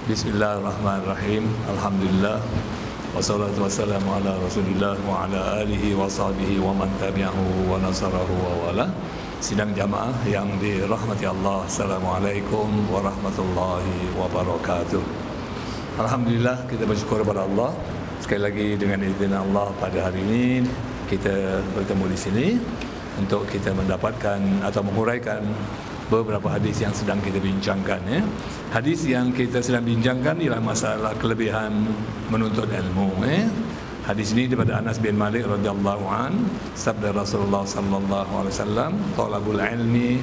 Bismillahirrahmanirrahim. Alhamdulillah. Wassalatu wassalamu ala Rasulillah wa ala alihi wa sahbihi wa man tabi'ahu wa nasarahu wa wala. Sidang jamaah yang dirahmati Allah. Assalamualaikum warahmatullahi wabarakatuh. Alhamdulillah, kita bersyukur kepada Allah. Sekali lagi dengan izin Allah pada hari ini kita bertemu di sini untuk kita mendapatkan atau menguraikan beberapa hadis yang sedang kita bincangkan. Hadis yang kita sedang bincangkan ialah masalah kelebihan menuntut ilmu. Hadis ini daripada Anas bin Malik radhiyallahu an, sabda Rasulullah sallallahu alaihi wasallam, talabul ilmi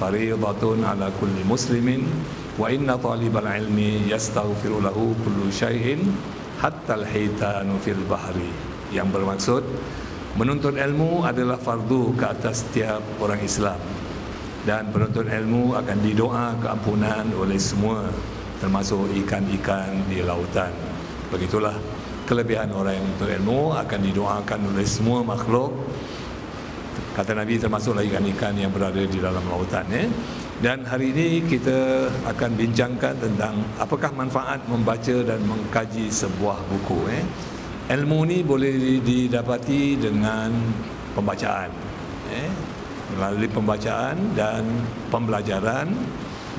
fariidatun ala kulli muslimin wa inna talibal ilmi yastaghfiru lahu kullu syai'in hatta al-hitanu fil bahri. Yang bermaksud menuntut ilmu adalah fardu ke atas setiap orang Islam, dan penuntut ilmu akan didoa keampunan oleh semua, termasuk ikan-ikan di lautan. Begitulah kelebihan orang yang menuntut ilmu, akan didoakan oleh semua makhluk. Kata Nabi, termasuklah ikan-ikan yang berada di dalam lautan. Dan hari ini kita akan bincangkan tentang apakah manfaat membaca dan mengkaji sebuah buku. Ilmu ni boleh didapati dengan pembacaan. Melalui pembacaan dan pembelajaran,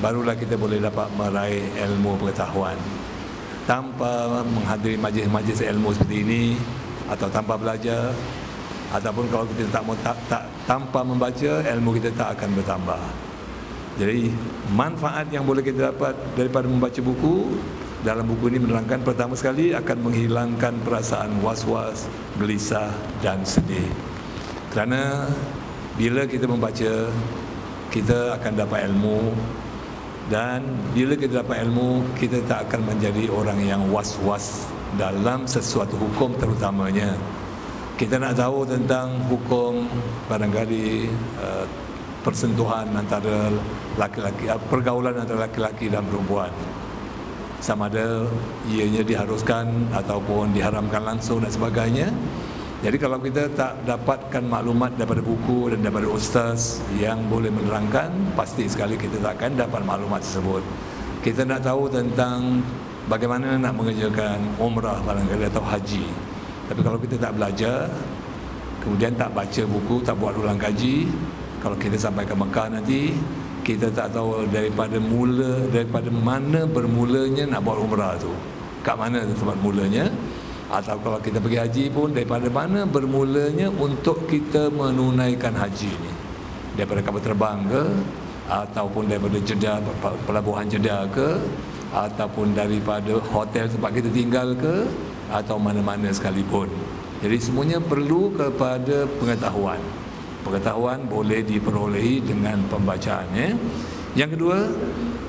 barulah kita boleh dapat meraih ilmu pengetahuan. Tanpa menghadiri majlis-majlis ilmu seperti ini, atau tanpa belajar, ataupun kalau kita tanpa membaca, ilmu kita tak akan bertambah. Jadi manfaat yang boleh kita dapat daripada membaca buku, dalam buku ini menerangkan, pertama sekali akan menghilangkan perasaan was-was, gelisah dan sedih. Kerana bila kita membaca, kita akan dapat ilmu, dan bila kita dapat ilmu, kita tak akan menjadi orang yang was-was dalam sesuatu hukum terutamanya. Kita nak tahu tentang hukum barangkali persentuhan antara laki-laki, pergaulan antara laki-laki dan perempuan, sama ada ianya diharuskan ataupun diharamkan langsung dan sebagainya. Jadi kalau kita tak dapatkan maklumat daripada buku dan daripada ustaz yang boleh menerangkan, pasti sekali kita tak akan dapat maklumat tersebut. Kita nak tahu tentang bagaimana nak mengerjakan umrah barangkali atau haji, tapi kalau kita tak belajar, kemudian tak baca buku, tak buat ulang kaji, kalau kita sampai ke Mekah nanti, kita tak tahu daripada mana bermulanya nak buat umrah tu, kat mana tempat mulanya. Atau kalau kita pergi haji pun, daripada mana bermulanya untuk kita menunaikan haji ni, daripada kapal terbang ke, ataupun daripada Jeddah, pelabuhan Jeddah ke, ataupun daripada hotel tempat kita tinggal ke, atau mana-mana sekalipun. Jadi semuanya perlu kepada pengetahuan. Pengetahuan boleh diperolehi dengan pembacaan. Yang kedua,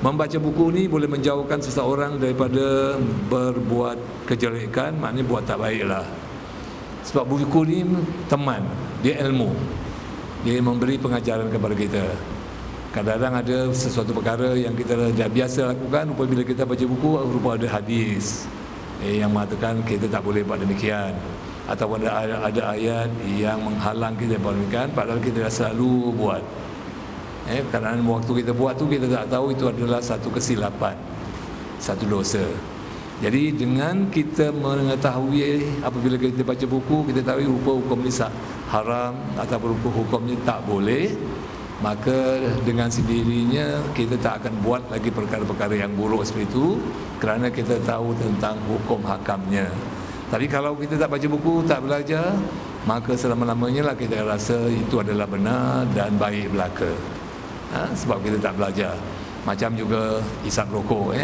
membaca buku ni boleh menjauhkan seseorang daripada berbuat kejelekan, maknanya buat tak baiklah. Sebab buku ni teman, dia ilmu, dia memberi pengajaran kepada kita. Kadang-kadang ada sesuatu perkara yang kita dah biasa lakukan, apabila kita baca buku, rupa ada hadis yang mengatakan kita tak boleh buat demikian, ataupun ada ayat yang menghalang kita buat demikian, padahal kita dah selalu buat. Kerana waktu kita buat tu, kita tak tahu itu adalah satu kesilapan, satu dosa. Jadi dengan kita mengetahui, apabila kita baca buku, kita tahu rupa hukum ni haram ataupun rupa hukum ni tak boleh, maka dengan sendirinya kita tak akan buat lagi perkara-perkara yang buruk seperti itu, kerana kita tahu tentang hukum hakamnya. Tapi kalau kita tak baca buku, tak belajar, maka selama-lamanya lah kita rasa itu adalah benar dan baik belaka. Sebab kita tak belajar. Macam juga isap rokok.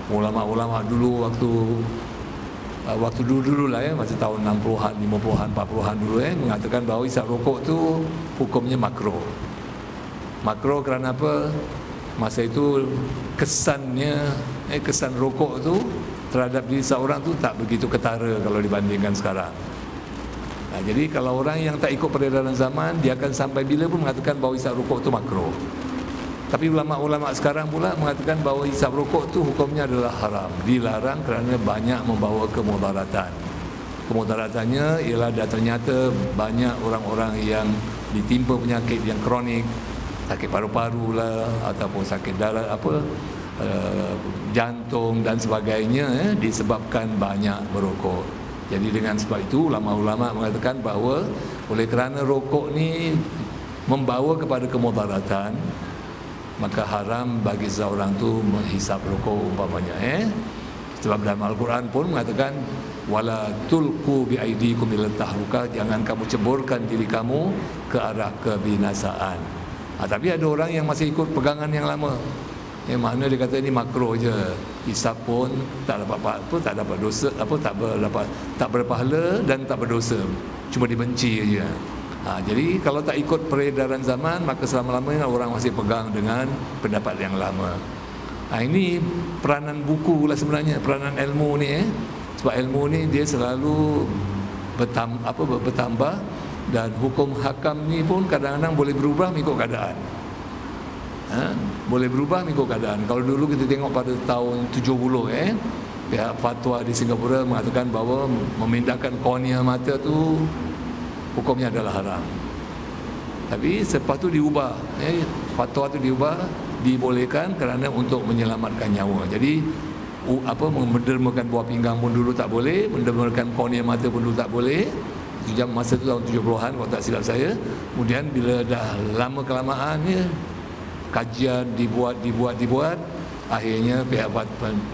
Ulama-ulama dulu, waktu dulu lah, masa tahun 60-an, 50-an, 40-an dulu, mengatakan bahawa isap rokok tu hukumnya makruh. Makruh kerana apa? Masa itu kesannya, kesan rokok tu terhadap diri seorang tu tak begitu ketara kalau dibandingkan sekarang. Jadi kalau orang yang tak ikut peredaran zaman, dia akan sampai bila pun mengatakan bahawa isap rokok tu makruh. Tapi ulama-ulama sekarang pula mengatakan bahawa hisap rokok tu hukumnya adalah haram, dilarang kerana banyak membawa kemudaratan. Kemudaratannya ialah ternyata banyak orang-orang yang ditimpa penyakit yang kronik, sakit paru-paru lah, ataupun sakit darah, jantung dan sebagainya disebabkan banyak merokok. Jadi dengan sebab itu ulama-ulama mengatakan bahawa oleh kerana rokok ni membawa kepada kemudaratan, maka haram bagi seseorang tu menghisap rokok umpamanya. Sebab dalam Al-Quran pun mengatakan wala tulqu biaidikum ila tahluka, jangan kamu ceburkan diri kamu ke arah kebinasaan. Tapi ada orang yang masih ikut pegangan yang lama. Yang mana dia kata ini makro je, hisap pun tak dapat apa, tak dapat dosa, tak berpahala dan tak berdosa, cuma dibenci aja. Jadi kalau tak ikut peredaran zaman, maka selama-lamanya orang masih pegang dengan pendapat yang lama. Ini peranan buku lah sebenarnya, peranan ilmu ni. Sebab ilmu ni dia selalu bertambah, dan hukum hakam ni pun kadang-kadang boleh berubah mengikut keadaan. Boleh berubah mengikut keadaan. Kalau dulu kita tengok pada tahun 70 pihak fatwa di Singapura mengatakan bahawa memindahkan kornea mata tu hukumnya adalah haram. Tapi selepas tu diubah, fatwa tu diubah, dibolehkan kerana untuk menyelamatkan nyawa. Jadi mendermakan buah pinggang pun dulu tak boleh, mendermakan kornea mata pun dulu tak boleh. Itu masa tu tahun 70-an kalau tak silap saya. Kemudian bila dah lama kelamaan kajian dibuat, akhirnya pihak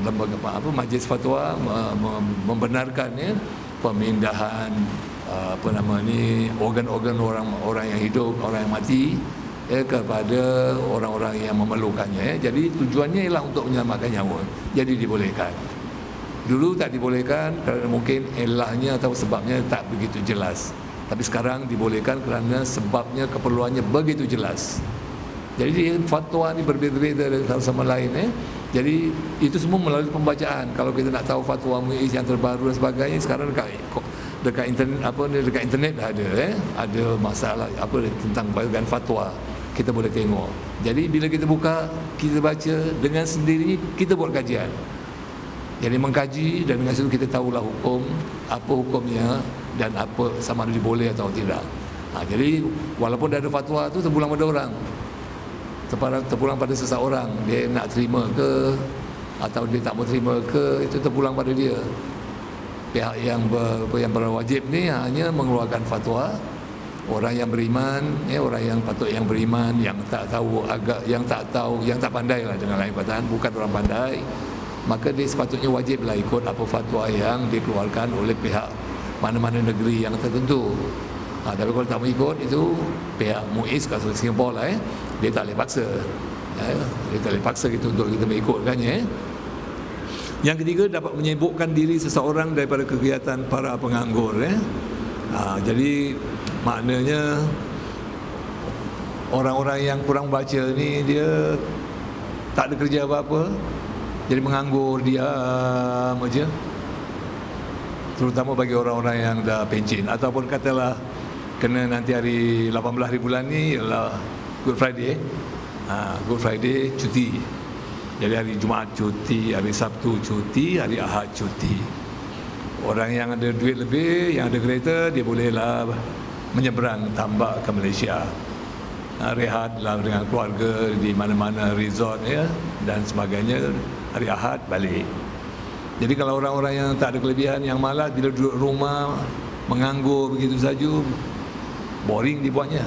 lembaga majlis fatwa membenarkan pemindahan organ-organ orang yang hidup, orang yang mati kepada orang-orang yang memerlukannya. Jadi tujuannya ialah untuk menyelamatkan nyawa. Jadi dibolehkan. Dulu tak dibolehkan kerana mungkin ilahnya atau sebabnya tak begitu jelas. Tapi sekarang dibolehkan kerana sebabnya, keperluannya begitu jelas. Jadi fatwa ni berbeza-beza satu sama lain. Jadi itu semua melalui pembacaan. Kalau kita nak tahu fatwa MUIS yang terbaru dan sebagainya, sekarang dekat internet dah ada ada masalah tentang bahagian fatwa, kita boleh tengok. Jadi bila kita buka, kita baca dengan sendiri, kita buat kajian. Jadi mengkaji, dan dengan situ kita tahulah hukum, apa hukumnya dan apa sama ada diboleh atau tidak. Jadi walaupun dah ada fatwa tu terpulang pada orang, terpulang pada seseorang, dia nak terima ke atau dia tak mau terima ke, itu terpulang pada dia. Pihak yang berwajib ni hanya mengeluarkan fatwa. Orang yang beriman, orang yang patut yang beriman, yang tak tahu yang tak pandai lah, dengan lain perkataan, bukan orang pandai, maka dia sepatutnya wajiblah ikut apa fatwa yang dikeluarkan oleh pihak mana-mana negeri yang tertentu. Tapi kalau tak mau ikut, itu pihak MUIS kat Singapura lah, dia tak boleh paksa. Dia tak boleh paksa kita untuk kita mengikutkannya. Yang ketiga, dapat menyibukkan diri seseorang daripada kegiatan para penganggur. Jadi maknanya orang-orang yang kurang baca ni, dia tak ada kerja apa-apa, jadi menganggur, diam aja. Terutama bagi orang-orang yang dah pencen, ataupun katalah kena nanti hari 18 hari bulan ni ialah Good Friday. Good Friday cuti. Jadi hari Jumaat cuti, hari Sabtu cuti, hari Ahad cuti. Orang yang ada duit lebih, yang ada kereta, dia bolehlah menyeberang tambak ke Malaysia. Rehatlah dengan keluarga di mana-mana resort dan sebagainya. Hari Ahad balik. Jadi kalau orang-orang yang tak ada kelebihan, yang malas, bila duduk rumah menganggur begitu saja, boring dibuatnya.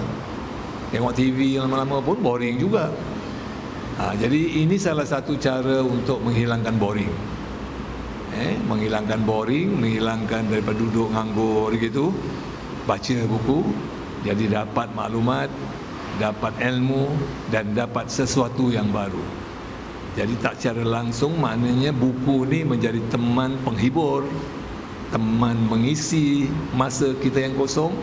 Tengok TV yang lama-lama pun boring juga. Jadi ini salah satu cara untuk menghilangkan boring. Menghilangkan boring, menghilangkan daripada duduk nganggur gitu. Baca buku, jadi dapat maklumat, dapat ilmu dan dapat sesuatu yang baru. Jadi tak secara langsung, maknanya buku ni menjadi teman penghibur, teman mengisi masa kita yang kosong,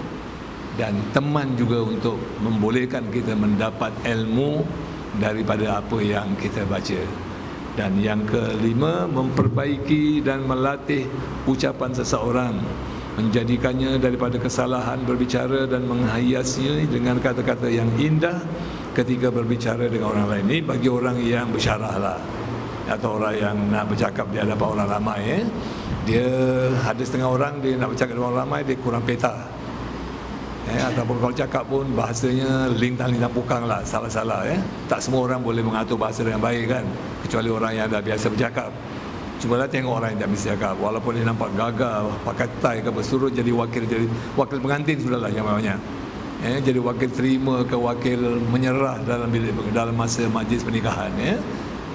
dan teman juga untuk membolehkan kita mendapat ilmu daripada apa yang kita baca. Dan yang kelima, memperbaiki dan melatih ucapan seseorang, menjadikannya daripada kesalahan berbicara dan menghiasinya dengan kata-kata yang indah ketika berbicara dengan orang lain. Ini bagi orang yang bersyarah lah, atau orang yang nak bercakap di hadapan orang ramai. Dia ada setengah orang, dia nak bercakap dengan orang ramai, dia kurang peta. Ataupun kalau cakap pun bahasanya lintang-lintang pukang lah, salah-salah. Tak semua orang boleh mengatur bahasa dengan baik kan, kecuali orang yang dah biasa bercakap. Cubalah tengok orang yang tak bisa cakap, walaupun dia nampak gagah, pakai tie ke apa, suruh jadi wakil pengantin sudahlah yang banyak. Jadi wakil terima ke wakil menyerah dalam masa majlis pernikahan.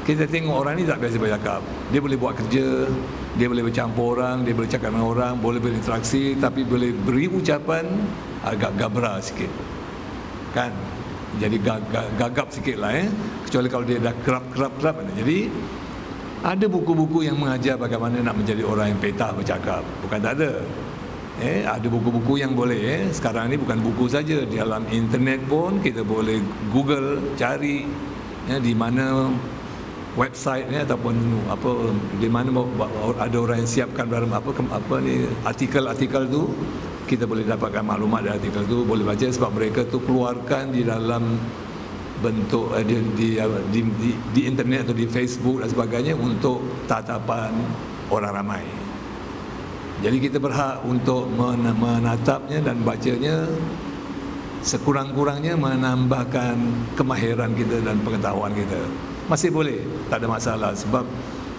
Kita tengok orang ni tak biasa bercakap. Dia boleh buat kerja, dia boleh bercampur orang, dia boleh cakap dengan orang, boleh berinteraksi, tapi boleh beri ucapan agak gabra sikit kan, jadi gagap sikit lah. Kecuali kalau dia dah kerap. Jadi ada buku-buku yang mengajar bagaimana nak menjadi orang yang petah bercakap, bukan tak ada. Ada buku-buku yang boleh. Sekarang ni bukan buku saja, di dalam internet pun kita boleh Google cari di mana website ataupun apa, di mana ada orang yang siapkan dalam apa ni artikel-artikel tu, kita boleh dapatkan maklumat dari artikel tu, boleh baca, sebab mereka tu keluarkan di dalam bentuk di internet atau di Facebook dan sebagainya untuk tatapan orang ramai. Jadi kita berhak untuk menatapnya dan bacanya, sekurang-kurangnya menambahkan kemahiran kita dan pengetahuan kita. Masih boleh, tak ada masalah, sebab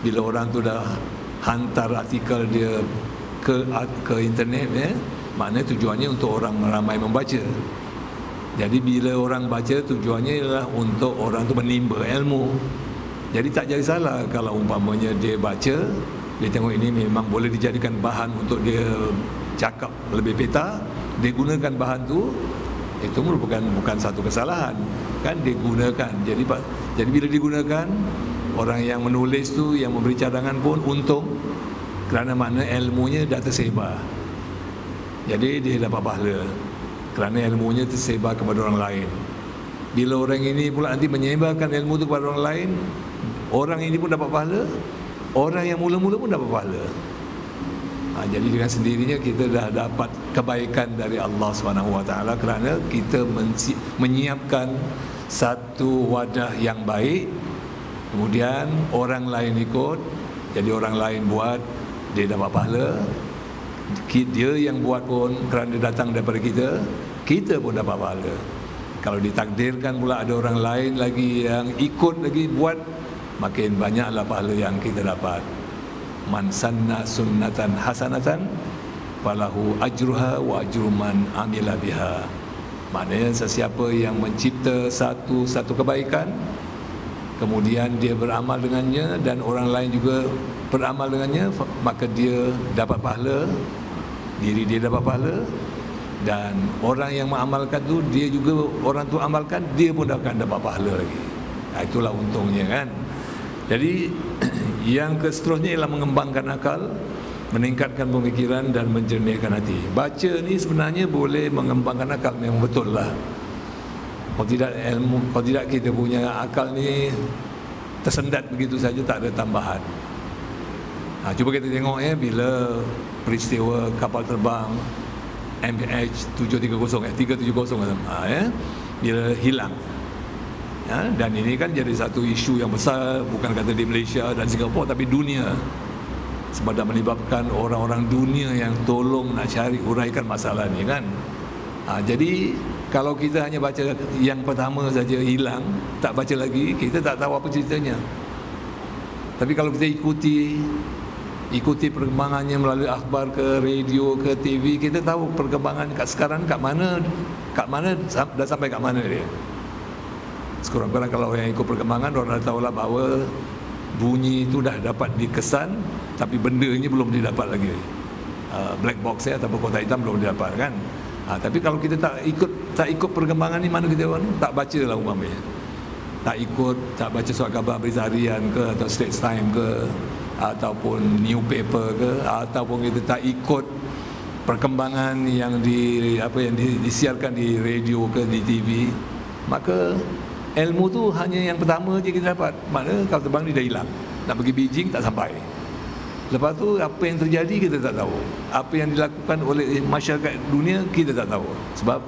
bila orang tu dah hantar artikel dia ke internet, maknanya tujuannya untuk orang ramai membaca. Jadi bila orang baca, tujuannya ialah untuk orang tu menimba ilmu. Jadi tak jadi salah kalau umpamanya dia baca, dia tengok ini memang boleh dijadikan bahan untuk dia cakap lebih peta, dia gunakan bahan tu, itu bukan satu kesalahan kan, dia gunakan. Jadi bila digunakan, orang yang menulis tu, yang memberi cadangan pun untung, kerana makna ilmunya dah tersebar. Jadi dia dapat pahala kerana ilmunya tersebar kepada orang lain. Bila orang ini pula nanti menyebarkan ilmu itu kepada orang lain, orang ini pun dapat pahala, orang yang mula-mula pun dapat pahala. Jadi dengan sendirinya kita dah dapat kebaikan dari Allah SWT, kerana kita menyiapkan satu wadah yang baik, kemudian orang lain ikut, jadi orang lain buat, dia dapat pahala. Dia yang buat pun kerana datang daripada kita pun dapat pahala. Kalau ditakdirkan pula ada orang lain lagi yang ikut lagi buat, makin banyaklah pahala yang kita dapat. Man sanna sunnatan hasanatan falahu ajruha wa ajru man amila biha. Maknanya sesiapa yang mencipta satu kebaikan, kemudian dia beramal dengannya dan orang lain juga beramal dengannya, maka dia dapat pahala, diri dia dapat pahala, dan orang yang mengamalkan tu, dia juga orang tu amalkan, dia pun akan dapat pahala lagi. Itulah untungnya kan. Jadi yang seterusnya ialah mengembangkan akal, meningkatkan pemikiran dan menjernihkan hati. Baca ni sebenarnya boleh mengembangkan akal, memang betul lah. Kalau tidak kita punya akal ni tersendat begitu saja, tak ada tambahan. Cuba kita tengok bila peristiwa kapal terbang MH370 bila hilang. Dan ini kan jadi satu isu yang besar, bukan kata di Malaysia dan Singapura, tapi dunia, sebab dah menyebabkan orang-orang dunia yang tolong nak cari uraikan masalah ni kan. Jadi kalau kita hanya baca yang pertama saja hilang, tak baca lagi, kita tak tahu apa ceritanya. Tapi kalau kita ikuti perkembangannya melalui akhbar ke radio ke TV, kita tahu perkembangan sekarang kat mana dah sampai kat mana dia. Sekurang-kurang kalau yang ikut perkembangan, orang dah tahulah bahawa bunyi itu dah dapat dikesan, tapi bendanya belum didapat lagi. Black box ataupun kotak hitam belum didapat kan. Tapi kalau kita tak ikut perkembangan ni, mana kita tak baca lah umpamanya, tak baca surat khabar berita harian ke, atau Straits Times ke, ataupun newspaper ke, ataupun kita tak ikut perkembangan yang disiarkan di radio ke di TV, maka ilmu tu hanya yang pertama je kita dapat. Maknanya kalau terbang ni dah hilang, nak pergi Beijing tak sampai. Lepas tu apa yang terjadi kita tak tahu, apa yang dilakukan oleh masyarakat dunia kita tak tahu, sebab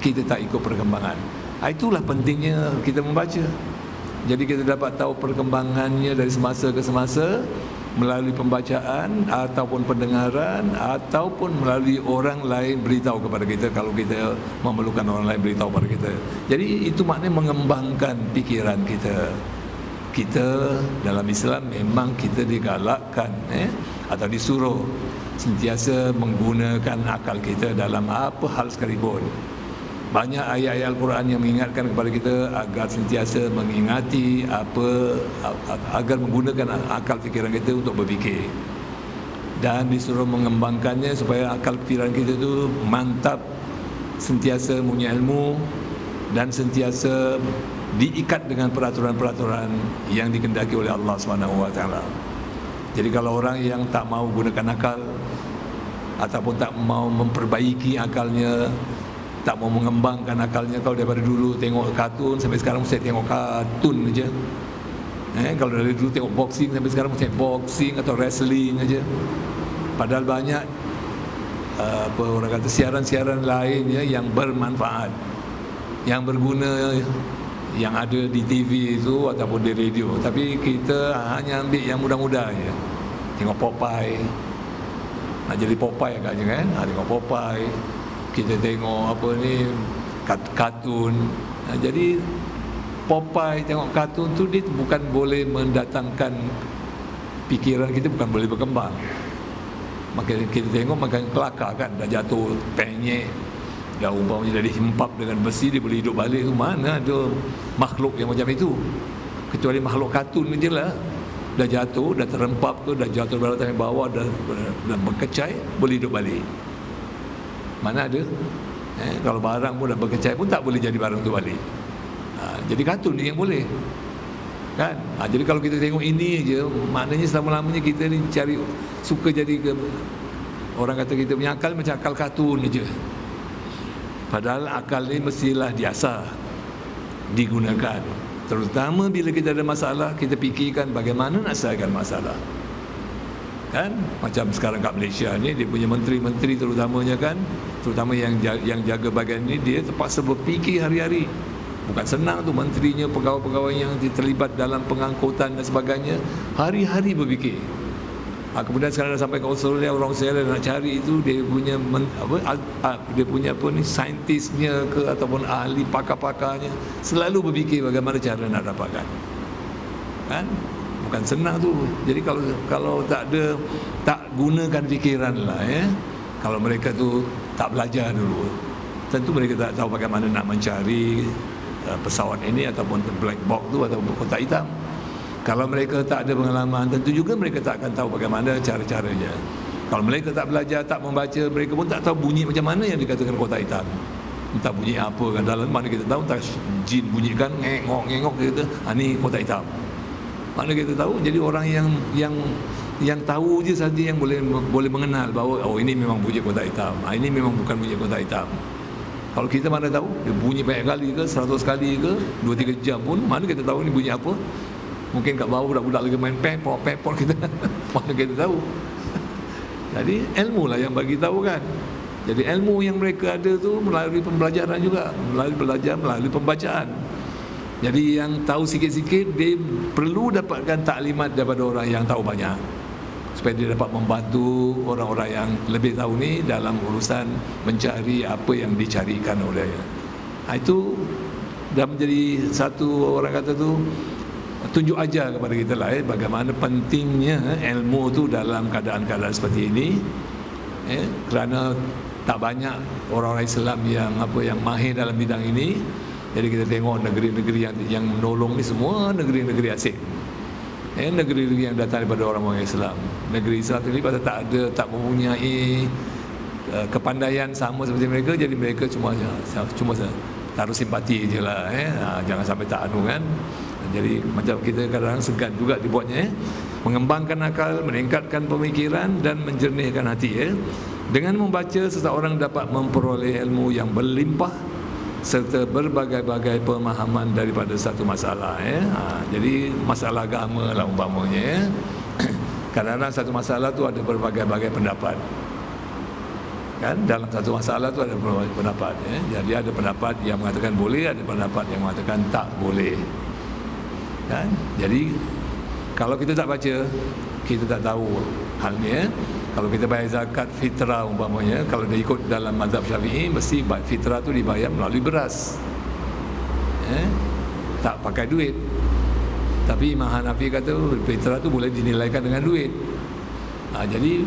kita tak ikut perkembangan. Itulah pentingnya kita membaca. Jadi kita dapat tahu perkembangannya dari semasa ke semasa, melalui pembacaan ataupun pendengaran ataupun melalui orang lain beritahu kepada kita kalau kita memerlukan orang lain beritahu kepada kita. Jadi itu maknanya mengembangkan fikiran kita. Kita dalam Islam memang kita digalakkan atau disuruh sentiasa menggunakan akal kita dalam apa hal sekalipun. Banyak ayat-ayat Al-Quran yang mengingatkan kepada kita agar sentiasa mengingati agar menggunakan akal fikiran kita untuk berfikir. Dan disuruh mengembangkannya supaya akal fikiran kita itu mantap, sentiasa punya ilmu dan sentiasa diikat dengan peraturan-peraturan yang dikehendaki oleh Allah SWT. Jadi kalau orang yang tak mau gunakan akal ataupun tak mau memperbaiki akalnya, tak mau mengembangkan akalnya, kalau daripada dulu tengok kartun sampai sekarang mesti tengok kartun aja. Kalau dari dulu tengok boxing sampai sekarang mesti boxing atau wrestling aja. Padahal banyak orang kata siaran-siaran lain yang bermanfaat, yang berguna, yang ada di TV itu ataupun di radio. Tapi kita hanya ambil yang mudah-mudah aja. Tengok Popeye. Nak jadi Popeye agaknya kan? Tengok Popeye. Kita tengok kartun. Jadi Popeye tengok kartun tu dia bukan boleh mendatangkan fikiran kita, bukan boleh berkembang. Maka kita tengok makan kelakar kan, dah jatuh penyek, dah umpamanya dah dihempap dengan besi, dia boleh hidup balik. Tu mana ada makhluk yang macam itu, kecuali makhluk kartun je lah. Dah jatuh, dah terempap ke, dah jatuh dari bawah, dah berkecai, boleh hidup balik. Mana ada? Kalau barang pun dah berkecai pun tak boleh jadi barang tu balik. Jadi kartun ni yang boleh, kan? Jadi kalau kita tengok ini je, maknanya selama-lamanya kita ni suka jadi orang kata kita punya akal macam akal kartun je. Padahal akal ni mestilah diasah, digunakan. Terutama bila kita ada masalah, kita fikirkan bagaimana nak selesaikan masalah. Kan, macam sekarang kat Malaysia ni, dia punya menteri-menteri terutamanya kan, terutama yang jaga bahagian ni, dia terpaksa berfikir hari-hari. Bukan senang tu menterinya, pegawai-pegawai yang terlibat dalam pengangkutan dan sebagainya, hari-hari berfikir. Kemudian sekarang dah sampai ke Australia, orang Australia nak cari itu dia punya saintisnya ke ataupun ahli pakar-pakarnya selalu berfikir bagaimana cara nak dapatkan. Kan? Bukan senang tu. Jadi kalau tak gunakan fikiran lah kalau mereka tu tak belajar dulu, tentu mereka tak tahu bagaimana nak mencari pesawat ini ataupun black box tu ataupun kotak hitam. Kalau mereka tak ada pengalaman, tentu juga mereka tak akan tahu bagaimana cara-caranya. Kalau mereka tak belajar, tak membaca, mereka pun tak tahu bunyi macam mana yang dikatakan kotak hitam. Entah bunyi apa kan, dalam mana kita tahu, entah jin bunyikan ngengok kita, ni kotak hitam. Mana kita tahu? Jadi orang yang tahu je saja yang boleh mengenal bahawa ini memang bunyi kotak hitam, ini memang bukan bunyi kotak hitam. Kalau kita mana tahu dia bunyi banyak kali ke, 100 kali ke, 2-3 jam pun, mana kita tahu ni bunyi apa? Mungkin kat bawah budak-budak lagi main pepor kita mana kita tahu. Jadi ilmu lah yang bagi tahu kan. Jadi ilmu yang mereka ada tu melalui pembelajaran juga, melalui belajar, melalui pembacaan. Jadi yang tahu sikit-sikit, dia perlu dapatkan taklimat daripada orang yang tahu banyak, supaya dia dapat membantu orang-orang yang lebih tahu ni dalam urusan mencari apa yang dicarikan olehnya. Itu dah menjadi satu, orang kata tu, tunjuk ajar kepada kita lah bagaimana pentingnya ilmu tu dalam keadaan-keadaan seperti ini. Kerana tak banyak orang-orang Islam yang mahir dalam bidang ini. Jadi kita tengok negeri-negeri yang menolong ni semua negeri-negeri asing. Negeri-negeri yang datang daripada orang-orang Islam. Negeri Islam ini pasal tak mempunyai kepandaian sama seperti mereka, jadi mereka cuma taruh simpati je lah. Jangan sampai tak anu kan. Jadi macam kita kadang-kadang segan juga dibuatnya. Mengembangkan akal, meningkatkan pemikiran dan menjernihkan hati. Dengan membaca, seseorang dapat memperoleh ilmu yang berlimpah serta berbagai-bagai pemahaman daripada satu masalah. Jadi masalah agama lah umpamanya. Kadang-kadang satu masalah tu ada berbagai-bagai pendapat. Kan dalam satu masalah tu ada berbagai pendapat. Jadi ada pendapat yang mengatakan boleh, ada pendapat yang mengatakan tak boleh. Kan? Jadi kalau kita tak baca, kita tak tahu hal ni. Kalau kita bayar zakat fitrah umpamanya, kalau dia ikut dalam mazhab Syafi'i, mesti fitrah tu dibayar melalui beras, tak pakai duit. Tapi Imam Hanafi kata fitrah tu boleh dinilaikan dengan duit. Jadi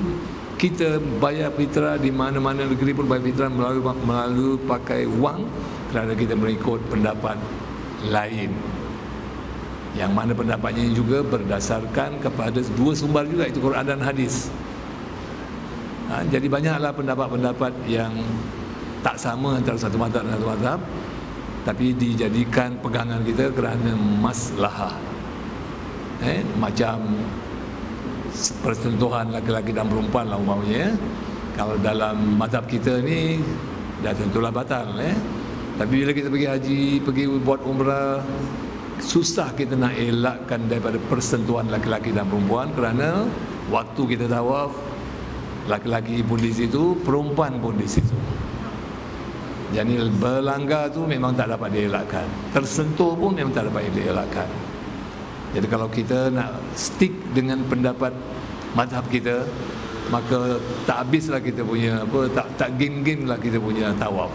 kita bayar fitrah di mana-mana negeri pun bayar fitrah melalui pakai wang, kerana kita mengikut pendapat lain, yang mana pendapatnya juga berdasarkan kepada dua sumber juga, itu Quran dan hadis. Jadi banyaklah pendapat-pendapat yang tak sama antara satu mazhab dan satu mazhab, tapi dijadikan pegangan kita kerana maslahah. Macam persentuhan laki-laki dan perempuan lah umpamanya. Kalau dalam mazhab kita ni dah tentulah batal. Tapi bila kita pergi haji, pergi buat umrah, susah kita nak elakkan daripada persentuhan laki-laki dan perempuan, kerana waktu kita tawaf, laki-laki pun di situ, perempuan pun di situ. Jadi berlanggar tu memang tak dapat dielakkan, tersentuh pun memang tak dapat dielakkan. Jadi kalau kita nak stick dengan pendapat mazhab kita, maka tak habislah kita punya tak game-game lah kita punya tawaf.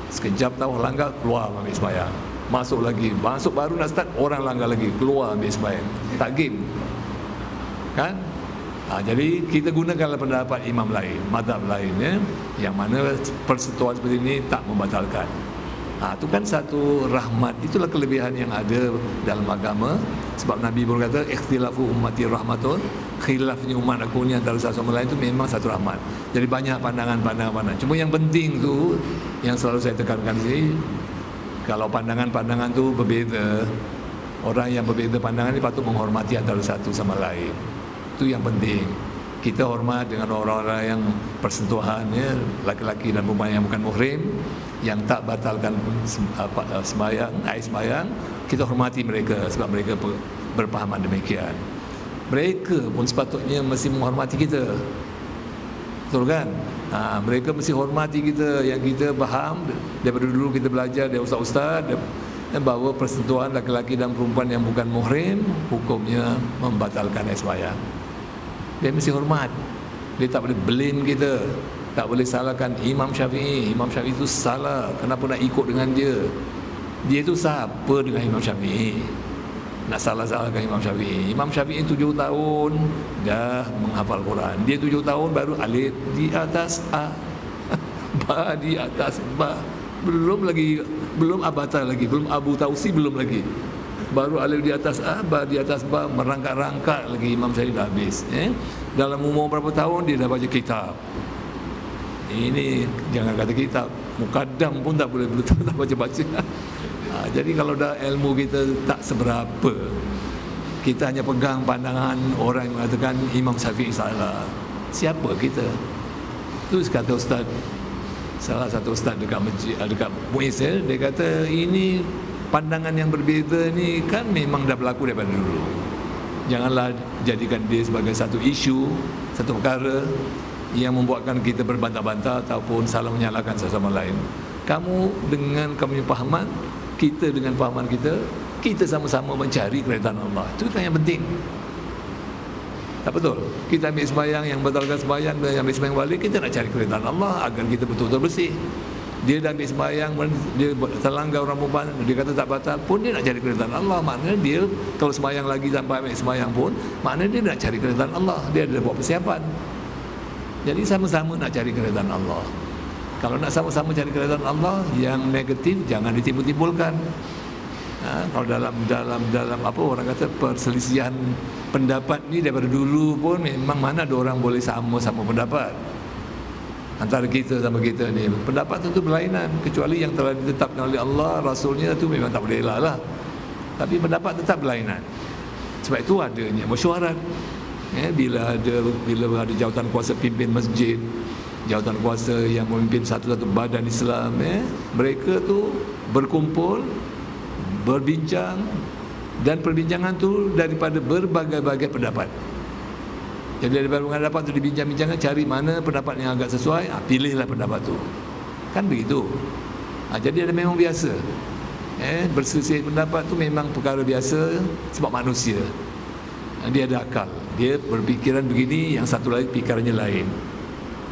Sekejap tawaf langgar, keluar ambil sembahyang, masuk lagi, masuk baru nak start, orang langgar lagi, keluar ambil sembahyang. Tak game kan? Jadi kita gunakanlah pendapat imam lain, mazhab lain, yang mana persentuhan seperti ini tak membatalkan. Itu kan satu rahmat. Itulah kelebihan yang ada dalam agama. Sebab Nabi pun kata ikhtilafu ummati rahmatun, khilafnya umat aku ni antara satu sama lain tu memang satu rahmat. Jadi banyak pandangan. Cuma yang penting tu, yang selalu saya tekankan di sini, kalau pandangan-pandangan tu berbeza, orang yang berbeza pandangan ni patut menghormati antara satu sama lain. Itu yang penting. Kita hormat dengan orang-orang yang persentuhannya laki-laki dan perempuan yang bukan muhrim, yang tak batalkan sembahyang, kita hormati mereka sebab mereka berpahaman demikian. Mereka pun sepatutnya mesti menghormati kita. Betul kan? Mereka mesti hormati kita, yang kita faham daripada dulu kita belajar dari ustaz-ustaz bahawa persentuhan laki-laki dan perempuan yang bukan muhrim hukumnya membatalkan sembahyang. Dia mesti hormat. Dia tak boleh blame kita, tak boleh salahkan Imam Syafi'i. Imam Syafi'i itu salah, kenapa nak ikut dengan dia? Dia itu siapa dengan Imam Syafi'i? Nak salah-salahkan Imam Syafi'i. Imam Syafi'i 7 tahun dah menghafal Quran. Dia 7 tahun baru alif di atas A, ba di atas ba. Belum abata lagi, belum Abu Tausi belum lagi. Baru alif di atas A, ba di atas ba, merangkak-rangkak lagi Imam Syafi'i dah habis. Dalam umur berapa tahun dia dah baca kitab. Ini jangan kata kitab, mukaddam pun tak boleh tak baca-baca. Jadi kalau dah ilmu kita tak seberapa, kita hanya pegang pandangan orang yang mengatakan Imam Syafi'i salah. Siapa kita? Itu kata ustaz, salah satu ustaz dekat masjid, dekat Muiz, dia kata ini pandangan yang berbeza ni kan memang dah berlaku daripada dulu. Janganlah jadikan dia sebagai satu isu, satu perkara yang membuatkan kita berbantah-bantah ataupun salah menyalahkan sesama lain. Kamu dengan kamu punya pahaman, kita dengan pahaman kita sama-sama mencari keridhaan Allah. Itu kan yang penting. Tak betul? Kita ambil sembahyang, yang batalkan sembahyang dan yang ambil sembahyang balik, kita nak cari keridhaan Allah agar kita betul-betul bersih. Dia dah ambil sembahyang, dia terlanggar orang perempuan, dia kata tak batal pun dia nak cari keridhaan Allah. Maknanya dia kalau sembahyang lagi sampai ambil sembahyang pun, maknanya dia nak cari keridhaan Allah. Dia ada buat persiapan. Jadi sama-sama nak cari keridhaan Allah. Kalau nak sama-sama cari keridhaan Allah, yang negatif jangan ditimbul-timbulkan. Kalau dalam apa orang kata perselisihan pendapat ni daripada dulu pun memang mana ada orang boleh sama-sama pendapat. Antara kita sama kita ni pendapat tentu berlainan, kecuali yang telah ditetapkan oleh Allah, Rasulnya tu memang tak boleh elak lah. Tapi pendapat tetap berlainan. Sebab itu adanya mesyuarat. Bila ada jawatan kuasa pimpin masjid, jawatan kuasa yang memimpin satu-satu badan Islam, mereka tu berkumpul, berbincang, dan perbincangan tu daripada berbagai-bagai pendapat. Jadi daripada pendapat tu dibincang-bincangkan, cari mana pendapat yang agak sesuai, pilihlah pendapat tu. Kan begitu. Jadi ada memang biasa. Berselisih pendapat tu memang perkara biasa sebab manusia. dia ada akal, dia berpikiran begini, yang satu lagi pikirannya lain.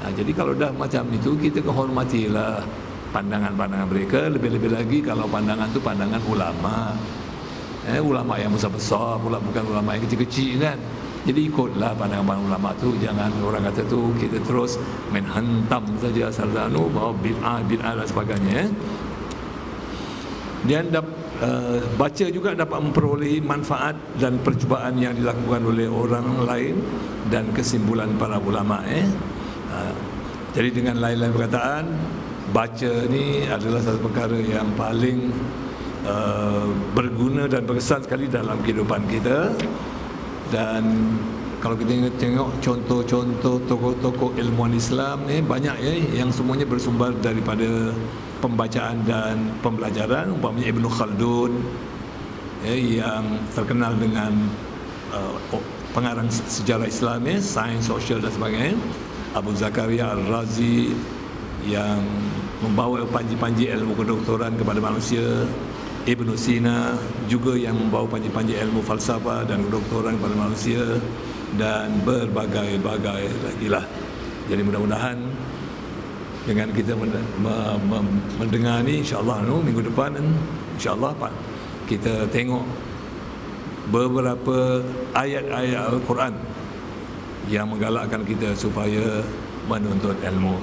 Jadi kalau dah macam itu, kita kehormatilah pandangan-pandangan mereka. Lebih-lebih lagi kalau pandangan tu pandangan ulama, ulama yang besar-besar pula, bukan ulama yang kecil-kecil kan. Jadi ikutlah pandangan ulama tu. Jangan orang kata tu kita terus main hentam saja asal bahawa bid'ah dan sebagainya. Dan baca juga dapat memperoleh manfaat dan percubaan yang dilakukan oleh orang lain dan kesimpulan para ulama. Jadi dengan lain-lain perkataan, baca ni adalah satu perkara yang paling berguna dan berkesan sekali dalam kehidupan kita. Dan kalau kita tengok contoh-contoh tokoh-tokoh ilmuwan Islam ni banyak yang semuanya bersumber daripada pembacaan dan pembelajaran. Umpamanya Ibn Khaldun yang terkenal dengan pengarang sejarah Islam, sains sosial dan sebagainya. Abu Zakaria Al-Razi yang membawa panji-panji ilmu kedoktoran kepada manusia. Ibn Sina juga yang membawa panji-panji ilmu falsafah dan kedoktoran kepada manusia, dan berbagai-bagai lagi lah. Jadi mudah-mudahan dengan kita mendengar ni, insya-Allah minggu depan insya-Allah kita tengok beberapa ayat-ayat Al-Quran yang menggalakkan kita supaya menuntut ilmu.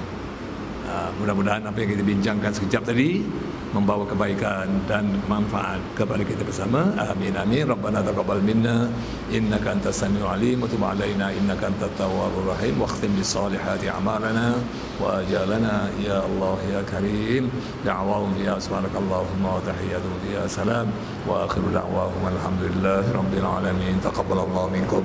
Mudah-mudahan apa yang kita bincangkan sekejap tadi membawa kebaikan dan manfaat kepada kita bersama. Amin amin. Rabbana taqabbal minna innaka antas samiul alim wa tub alaina innaka antat tawwabur rahim wa khtim bis solihati a'malana wa ajalana ya Allah ya Karim. Da'wahum ya subhanakallahumma wa tahiyyatuhum ya salam wa akhiru da'wahum alhamdulillahi rabbil alamin. Taqabbalallahu minkum.